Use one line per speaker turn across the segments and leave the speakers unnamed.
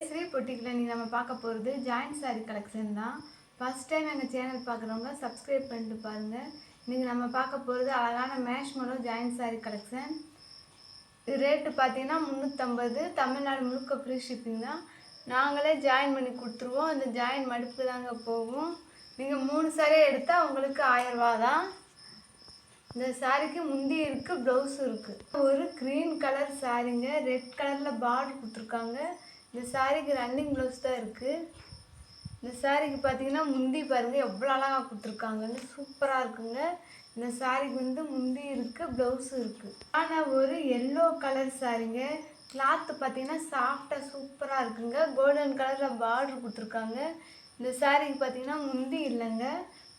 ஸ்ரீ பொட்டிக்கில் நீங்கள் நம்ம பார்க்க போகிறது ஜாயின்ட் சாரீ கலெக்ஷன் தான். ஃபஸ்ட் டைம் எங்கள் சேனல் பார்க்குறவங்க சப்ஸ்கிரைப் பண்ணிட்டு பாருங்கள். நீங்கள் நம்ம பார்க்க போகிறது அழகான mesh model joint sari collection. இது ரேட்டு பார்த்தீங்கன்னா 350. தமிழ்நாடு முழுக்க ஃப்ரீ ஷிப்பிங் தான். நாங்களே ஜாயின் பண்ணி கொடுத்துருவோம். இந்த ஜாயின் மடிப்பு தாங்க போகும். நீங்கள் 3 சாரீ எடுத்தால் உங்களுக்கு 1000 ரூபா தான். இந்த சாரீக்கு முந்தி இருக்குது, ப்ளவுஸும் இருக்குது. ஒரு க்ரீன் கலர் சாரீங்க, ரெட் கலரில் பார்டர் கொடுத்துருக்காங்க. இந்த சாரீக்கு ரன்னிங் ப்ளவுஸ் தான் இருக்குது. இந்த சாரீக்கு பார்த்தீங்கன்னா முந்தி பாருங்கள் எவ்வளோ அழகாக கொடுத்துருக்காங்கன்னு, சூப்பராக இருக்குங்க. இந்த சாரீக்கு முந்தி இருக்குது, ப்ளவுஸும் இருக்குது. ஆனால் ஒரு எல்லோ கலர் சாரீங்க, கிளாத்து பார்த்தீங்கன்னா சாஃப்டாக சூப்பராக இருக்குங்க. கோல்டன் கலரில் பார்டர் கொடுத்துருக்காங்க. இந்த சாரீக்கு பார்த்தீங்கன்னா முந்தி இல்லைங்க,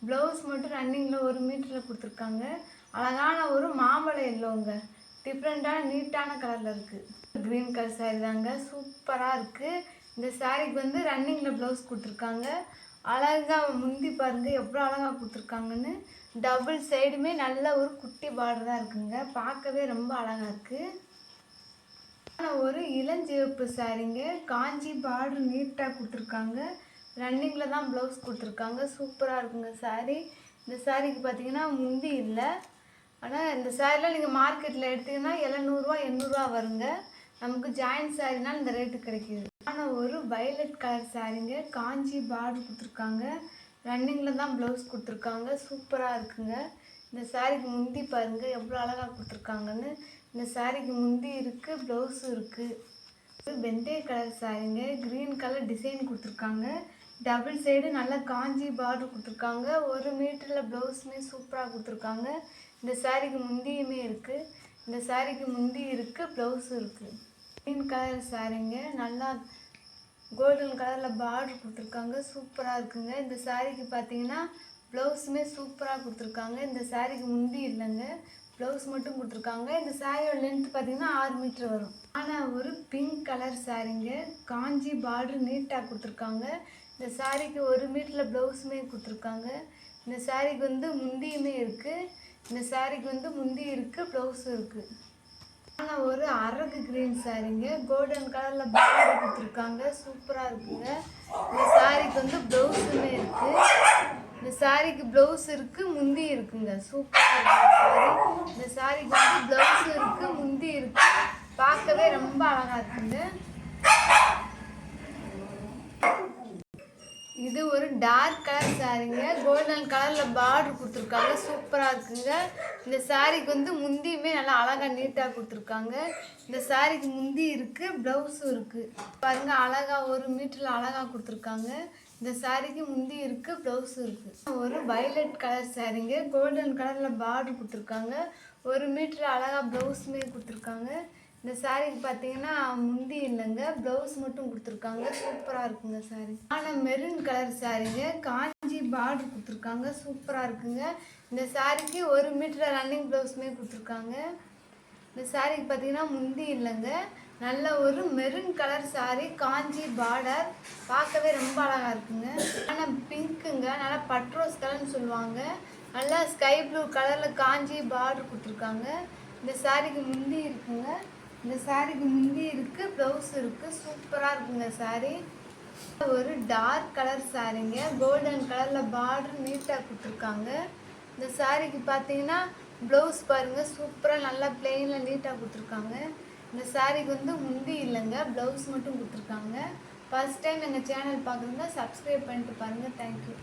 ப்ளவுஸ் மட்டும் ரன்னிங்கில் 1 மீட்டரில் கொடுத்துருக்காங்க. அழகான ஒரு மாம்பழம் எல்லோங்க, டிஃப்ரெண்ட்டான நீட்டான கலரில் இருக்குது. க்ரீன் கலர் சாரீ தாங்க, சூப்பராக இருக்குது. இந்த சாரீக்கு ரன்னிங்கில் ப்ளவுஸ் கொடுத்துருக்காங்க. அழகாக முந்தி பாருங்கள் எவ்வளோ அழகாக கொடுத்துருக்காங்கன்னு. டபுள் சைடுமே நல்ல ஒரு குட்டி பார்டர் தான் இருக்குங்க, பார்க்கவே ரொம்ப அழகாக இருக்குது. ஒரு இளஞ்சிவப்பு சாரீங்க, காஞ்சி பார்டர் நீட்டாக கொடுத்துருக்காங்க. ரன்னிங்கில் தான் ப்ளவுஸ் கொடுத்துருக்காங்க, சூப்பராக இருக்குங்க சாரீ. இந்த சாரீக்கு பார்த்தீங்கன்னா முந்தி இல்லை. ஆனால் இந்த சாரீலாம் நீங்கள் மார்க்கெட்டில் எடுத்திங்கன்னா 700 800 வருங்க. நமக்கு ஜாயின்ட் சாரீனால் இந்த ரேட்டு கிடைக்கிது. ஆனால் ஒரு வயலட் கலர் சாரீங்க, காஞ்சி பார்டர் கொடுத்துருக்காங்க. ரன்னிங்கில் தான் ப்ளவுஸ் கொடுத்துருக்காங்க, சூப்பராக இருக்குங்க. இந்த சாரீக்கு முந்தி பாருங்கள் எவ்வளோ அழகாக கொடுத்துருக்காங்கன்னு. இந்த சாரீக்கு முந்தி இருக்குது, ப்ளவுஸும் இருக்குது. வெந்தய கலர் சாரீங்க, க்ரீன் கலர் டிசைன் கொடுத்துருக்காங்க. டபுள் சைடு நல்லா காஞ்சி பார்டர் கொடுத்துருக்காங்க. 1 மீட்டரில் ப்ளவுஸுமே சூப்பராக கொடுத்துருக்காங்க. இந்த சாரீக்கு முந்தியுமே இருக்குது. இந்த சாரீக்கு முந்தி இருக்குது, ப்ளவுஸும் இருக்குது. க்ரீன் கலர் சாரீங்க, நல்லா கோல்டன் கலரில் பார்டர் கொடுத்துருக்காங்க, சூப்பராக இருக்குங்க. இந்த சாரீக்கு பார்த்தீங்கன்னா ப்ளவுஸுமே சூப்பராக கொடுத்துருக்காங்க. இந்த சாரீக்கு முந்தி இல்லைங்க, ப்ளவுஸ் மட்டும் கொடுத்துருக்காங்க. இந்த சாரியோட லென்த் பார்த்தீங்கன்னா 6 மீட்டர் வரும். ஆனால் ஒரு பிங்க் கலர் சாரீங்க, காஞ்சி பார்டர் நீட்டாக கொடுத்துருக்காங்க. இந்த சாரீக்கு 1 மீட்டரில் ப்ளவுஸுமே கொடுத்துருக்காங்க. இந்த சாரீக்கு முந்தியுமே இருக்குது. இந்த சாரீக்கு முந்தி இருக்குது, ப்ளவுஸும் இருக்குது. ஆனால் ஒரு அரகு க்ரீன் சாரீங்க, கோல்டன் கலரில் பார்டர் கொடுத்துருக்காங்க, சூப்பராக இருக்குங்க. இந்த சாரீக்கு ப்ளவுஸுமே இருக்குது. இந்த சாரீக்கு ப்ளவுஸ் இருக்குது, முந்தி இருக்குங்க, சூப்பராக இருக்குது சாரீ. இந்த சாரீக்கு ப்ளவுஸும் இருக்குது, முந்தி இருக்குது, பார்க்கவே ரொம்ப அழகாக இருக்குங்க. இது ஒரு டார்க் கலர் சாரீங்க, கோல்டன் கலரில் பார்டர் கொடுத்துருக்காங்க, சூப்பராக இருக்குங்க. இந்த சாரீக்கு முந்தியுமே நல்லா அழகாக நீட்டாக கொடுத்துருக்காங்க. இந்த சாரீக்கு முந்தி இருக்குது, ப்ளவுஸும் இருக்குது. பாருங்கள் அழகாக 1 மீட்டரில் அழகாக கொடுத்துருக்காங்க. இந்த சாரீக்கு முந்தி இருக்குது, ப்ளவுஸும் இருக்குது. ஒரு வயலட் கலர் சாரீங்க, கோல்டன் கலரில் பார்டர் கொடுத்துருக்காங்க. 1 மீட்டரில் அழகாக ப்ளவுஸுமே கொடுத்துருக்காங்க. இந்த சாரீக்கு பார்த்தீங்கன்னா முந்தி இல்லைங்க, ப்ளவுஸ் மட்டும் கொடுத்துருக்காங்க, சூப்பராக இருக்குங்க சாரீ. ஆனால் மெரூன் கலர் சாரீங்க, காஞ்சி பார்டர் கொடுத்துருக்காங்க, சூப்பராக இருக்குங்க. இந்த சாரீக்கு 1 மீட்டர் ரன்னிங் ப்ளவுஸுமே கொடுத்துருக்காங்க. இந்த சாரீக்கு பார்த்தீங்கன்னா முந்தி இல்லைங்க, நல்ல ஒரு மெரூன் கலர் சாரீ, காஞ்சி பார்டர், பார்க்கவே ரொம்ப அழகாக இருக்குங்க. ஆனால் பிங்க்குங்க, நல்லா பட்ரோஸ் கலர்னு சொல்லுவாங்க. நல்லா ஸ்கை ப்ளூ கலரில் காஞ்சி பார்டர் கொடுத்துருக்காங்க. இந்த சாரீக்கு முந்தி இருக்குங்க, இந்த சாரீக்கு முந்தி இருக்குது, ப்ளவுஸ் இருக்குது, சூப்பராக இருக்குங்க சாரீ. ஒரு டார்க் கலர் சாரீங்க, கோல்டன் கலரில் பார்டர் நீட்டாக கொடுத்துருக்காங்க. இந்த சாரீக்கு பார்த்தீங்கன்னா ப்ளவுஸ் பாருங்கள், சூப்பராக நல்லா பிளெயினில் நீட்டாக கொடுத்துருக்காங்க. இந்த சாரீக்கு முந்தி இல்லைங்க, ப்ளவுஸ் மட்டும் கொடுத்துருக்காங்க. ஃபஸ்ட் டைம் எங்கள் சேனல் பார்க்குறவங்க சப்ஸ்கிரைப் பண்ணிட்டு பாருங்கள். தேங்க்யூ.